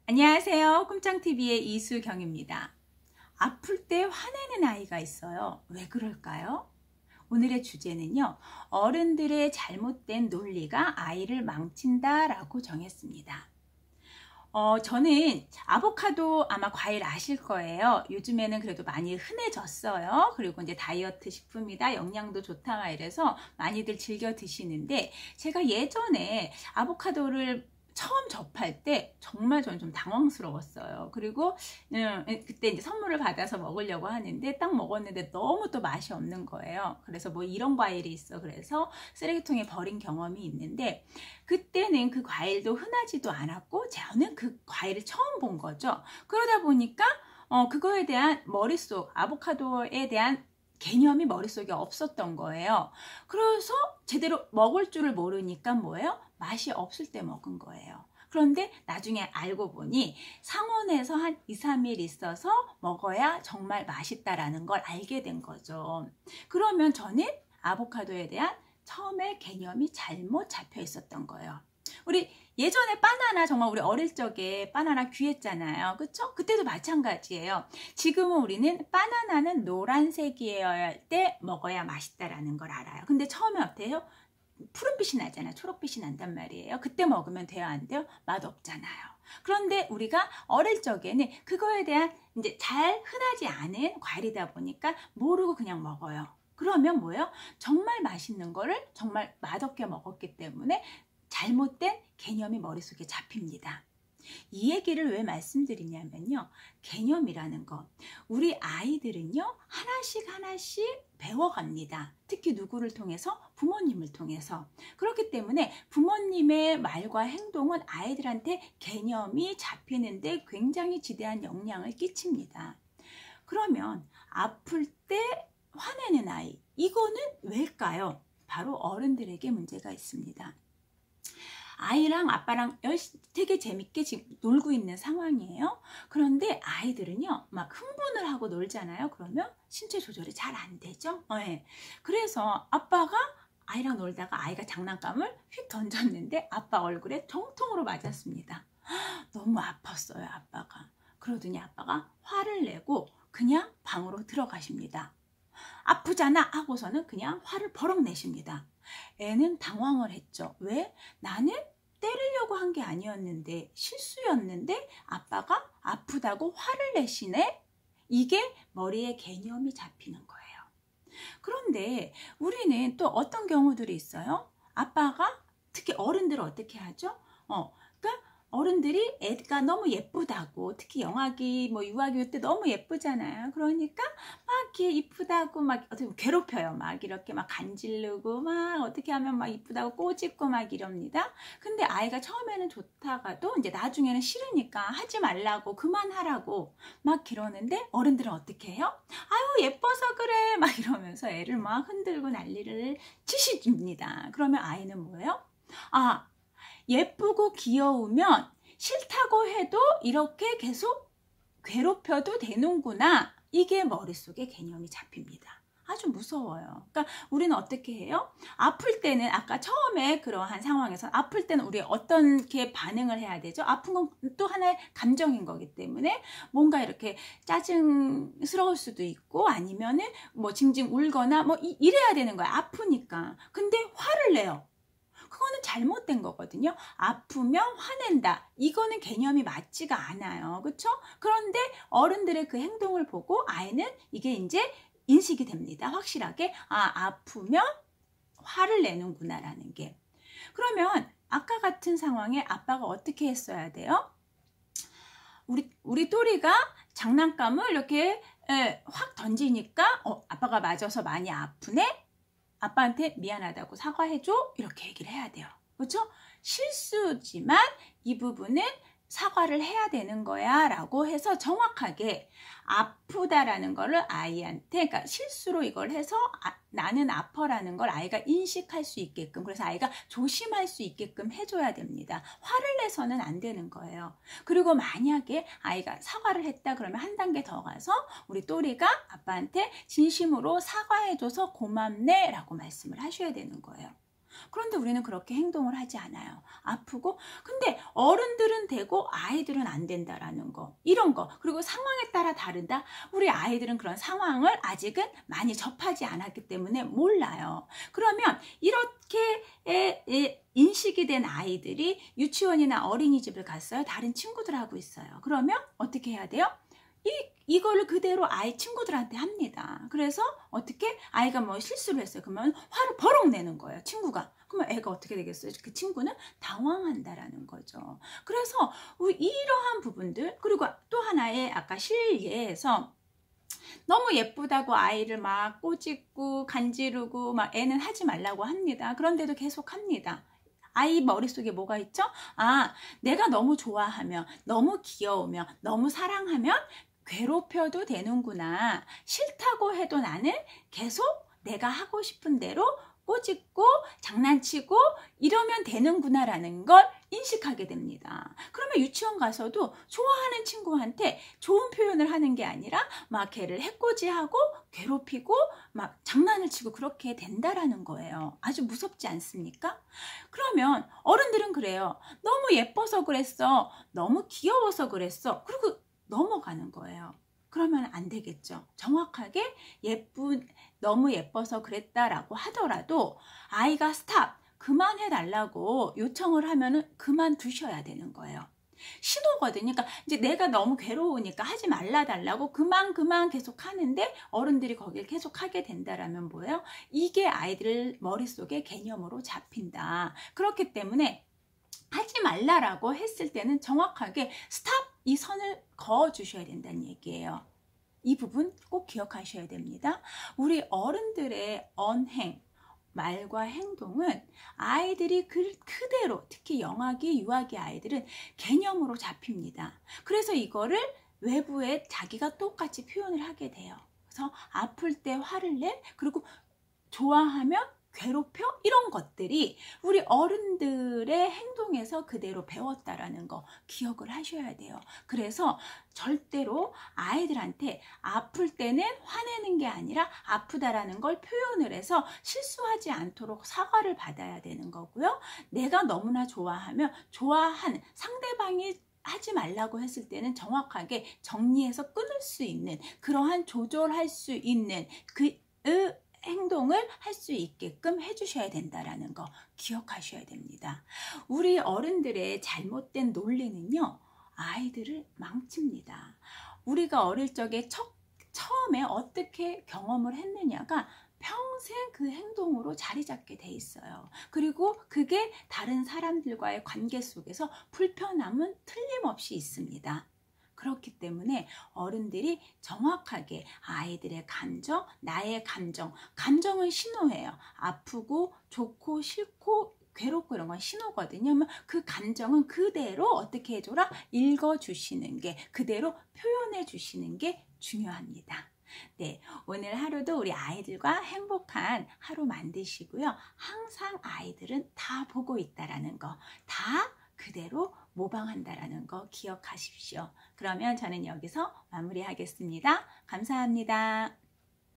안녕하세요. 꿈짱TV의 이수경입니다. 아플 때 화내는 아이가 있어요. 왜 그럴까요? 오늘의 주제는요. 어른들의 잘못된 논리가 아이를 망친다라고 정했습니다. 저는 아보카도 아마 과일 아실 거예요. 요즘에는 그래도 많이 흔해졌어요. 그리고 이제 다이어트 식품이다, 영양도 좋다 막 이래서 많이들 즐겨 드시는데, 제가 예전에 아보카도를 처음 접할 때 정말 저는 좀 당황스러웠어요. 그리고 그때 이제 선물을 받아서 먹으려고 하는데 딱 먹었는데 너무 또 맛이 없는 거예요. 그래서 뭐 이런 과일이 있어. 그래서 쓰레기통에 버린 경험이 있는데, 그때는 그 과일도 흔하지도 않았고 저는 그 과일을 처음 본 거죠. 그러다 보니까 그거에 대한 머릿속, 아보카도에 대한 개념이 머릿속에 없었던 거예요. 그래서 제대로 먹을 줄을 모르니까 뭐예요? 맛이 없을 때 먹은 거예요. 그런데 나중에 알고 보니 상온에서 한 2, 3일 있어서 먹어야 정말 맛있다라는 걸 알게 된 거죠. 그러면 저는 아보카도에 대한 처음에 개념이 잘못 잡혀 있었던 거예요. 우리 예전에 바나나, 정말 우리 어릴 적에 바나나 귀했잖아요. 그쵸? 그때도 마찬가지예요. 지금은 우리는 바나나는 노란색이어야 할 때 먹어야 맛있다라는 걸 알아요. 근데 처음에 어때요? 푸른빛이 나잖아요. 초록빛이 난단 말이에요. 그때 먹으면 돼요, 안 돼요? 맛없잖아요. 그런데 우리가 어릴 적에는 그거에 대한 이제 잘 흔하지 않은 과일이다 보니까 모르고 그냥 먹어요. 그러면 뭐예요? 정말 맛있는 거를 정말 맛없게 먹었기 때문에 잘못된 개념이 머릿속에 잡힙니다. 이 얘기를 왜 말씀드리냐면요. 개념이라는 거. 우리 아이들은요. 하나씩 배워갑니다. 특히 누구를 통해서? 부모님을 통해서. 그렇기 때문에 부모님의 말과 행동은 아이들한테 개념이 잡히는데 굉장히 지대한 영향을 끼칩니다. 그러면 아플 때 화내는 아이. 이거는 왜일까요? 바로 어른들에게 문제가 있습니다. 아이랑 아빠랑 되게 재밌게 지금 놀고 있는 상황이에요. 그런데 아이들은요, 막 흥분을 하고 놀잖아요. 그러면 신체 조절이 잘 안 되죠. 네. 그래서 아빠가 아이랑 놀다가 아이가 장난감을 휙 던졌는데 아빠 얼굴에 정통으로 맞았습니다. 너무 아팠어요, 아빠가. 그러더니 아빠가 화를 내고 그냥 방으로 들어가십니다. 아프잖아 하고서는 그냥 화를 버럭 내십니다. 애는 당황을 했죠. 왜? 나는 때리려고 한 게 아니었는데, 실수였는데 아빠가 아프다고 화를 내시네? 이게 머리에 개념이 잡히는 거예요. 그런데 우리는 또 어떤 경우들이 있어요? 아빠가, 특히 어른들은 어떻게 하죠? 그러니까 어른들이 애가 너무 예쁘다고, 특히 영아기, 유아기 때 너무 예쁘잖아요. 그러니까 막 이렇게 이쁘다고 막 어떻게 괴롭혀요. 막 이렇게 막 간지르고 막 어떻게 하면 막 이쁘다고 꼬집고 막 이럽니다. 근데 아이가 처음에는 좋다가도 이제 나중에는 싫으니까 하지 말라고, 그만하라고 막 이러는데 어른들은 어떻게 해요? 아유, 예뻐서 그래 막 이러면서 애를 막 흔들고 난리를 치십니다. 그러면 아이는 뭐예요? 아, 예쁘고 귀여우면 싫다고 해도 이렇게 계속 괴롭혀도 되는구나. 이게 머릿속에 개념이 잡힙니다. 아주 무서워요. 그러니까 우리는 어떻게 해요? 아플 때는, 아까 처음에 그러한 상황에서 아플 때는 우리 어떻게 반응을 해야 되죠? 아픈 건 또 하나의 감정인 거기 때문에 뭔가 이렇게 짜증스러울 수도 있고, 아니면은 징징 울거나 이래야 되는 거야. 아프니까. 근데 화를 내요. 그거는 잘못된 거거든요. 아프면 화낸다. 이거는 개념이 맞지가 않아요. 그렇죠? 그런데 어른들의 그 행동을 보고 아이는 이게 이제 인식이 됩니다. 확실하게. 아프면 화를 내는구나라는 게. 그러면 아까 같은 상황에 아빠가 어떻게 했어야 돼요? 우리 또리가 장난감을 이렇게 확 던지니까 아빠가 맞아서 많이 아프네? 아빠한테 미안하다고 사과해줘? 이렇게 얘기를 해야 돼요. 그렇죠? 실수지만 이 부분은 사과를 해야 되는 거야 라고 해서 정확하게 아프다라는 거를 아이한테, 그러니까 실수로 이걸 해서 나는 아파라는 걸 아이가 인식할 수 있게끔, 그래서 아이가 조심할 수 있게끔 해줘야 됩니다. 화를 내서는 안 되는 거예요. 그리고 만약에 아이가 사과를 했다 그러면 한 단계 더 가서 우리 또리가 아빠한테 진심으로 사과해줘서 고맙네 라고 말씀을 하셔야 되는 거예요. 그런데 우리는 그렇게 행동을 하지 않아요. 아프고, 근데 어른들은 되고 아이들은 안 된다라는 거, 이런 거. 그리고 상황에 따라 다르다. 우리 아이들은 그런 상황을 아직은 많이 접하지 않았기 때문에 몰라요. 그러면 이렇게 인식이 된 아이들이 유치원이나 어린이집을 갔어요. 다른 친구들하고 있어요. 그러면 어떻게 해야 돼요? 이거를 그대로 아이 친구들한테 합니다. 그래서 어떻게 아이가 뭐 실수를 했어요. 그러면 화를 버럭 내는 거예요. 친구가. 그러면 애가 어떻게 되겠어요? 그 친구는 당황한다라는 거죠. 그래서 이러한 부분들, 그리고 또 하나의 아까 실예에서 너무 예쁘다고 아이를 막 꼬집고 간지르고 막 애는 하지 말라고 합니다. 그런데도 계속 합니다. 아이 머릿속에 뭐가 있죠? 아, 내가 너무 좋아하면, 너무 귀여우면, 너무 사랑하면 괴롭혀도 되는구나. 싫다고 해도 나는 계속 내가 하고 싶은 대로 꼬집고 장난치고 이러면 되는구나라는 걸 인식하게 됩니다. 그러면 유치원 가서도 좋아하는 친구한테 좋은 표현을 하는 게 아니라 막 걔를 해코지하고 괴롭히고 막 장난을 치고 그렇게 된다라는 거예요. 아주 무섭지 않습니까? 그러면 어른들은 그래요. 너무 예뻐서 그랬어. 너무 귀여워서 그랬어. 그리고 넘어가는 거예요. 그러면 안 되겠죠. 정확하게 너무 예뻐서 그랬다라고 하더라도 아이가 스탑, 그만해달라고 요청을 하면은 그만두셔야 되는 거예요. 신호거든요. 그러니까 이제 내가 너무 괴로우니까 하지 말라달라고 그만 계속 하는데 어른들이 거길 계속 하게 된다라면 뭐예요? 이게 아이들 머릿속에 개념으로 잡힌다. 그렇기 때문에 하지 말라라고 했을 때는 정확하게 스탑, 이 선을 그어 주셔야 된다는 얘기예요. 이 부분 꼭 기억하셔야 됩니다. 우리 어른들의 언행, 말과 행동은 아이들이 그대로, 특히 영아기, 유아기 아이들은 개념으로 잡힙니다. 그래서 이거를 외부에 자기가 똑같이 표현을 하게 돼요. 그래서 아플 때 화를 내, 그리고 좋아하면 괴롭혀? 이런 것들이 우리 어른들의 행동에서 그대로 배웠다라는 거 기억을 하셔야 돼요. 그래서 절대로 아이들한테 아플 때는 화내는 게 아니라 아프다라는 걸 표현을 해서 실수하지 않도록 사과를 받아야 되는 거고요. 내가 너무나 좋아하면 좋아하는 상대방이 하지 말라고 했을 때는 정확하게 정리해서 끊을 수 있는, 그러한 조절할 수 있는 행동을 할 수 있게끔 해주셔야 된다라는 거 기억하셔야 됩니다. 우리 어른들의 잘못된 논리는요, 아이들을 망칩니다. 우리가 어릴 적에 처음에 어떻게 경험을 했느냐가 평생 그 행동으로 자리 잡게 돼 있어요. 그리고 그게 다른 사람들과의 관계 속에서 불편함은 틀림없이 있습니다. 그렇기 때문에 어른들이 정확하게 아이들의 감정, 나의 감정은 신호예요. 아프고 좋고 싫고 괴롭고 이런 건 신호거든요. 그 감정은 그대로 어떻게 해줘라? 읽어주시는 게, 그대로 표현해 주시는 게 중요합니다. 네, 오늘 하루도 우리 아이들과 행복한 하루 만드시고요. 항상 아이들은 다 보고 있다라는 거, 다 그대로 모방한다라는 거 기억하십시오. 그러면 저는 여기서 마무리하겠습니다. 감사합니다.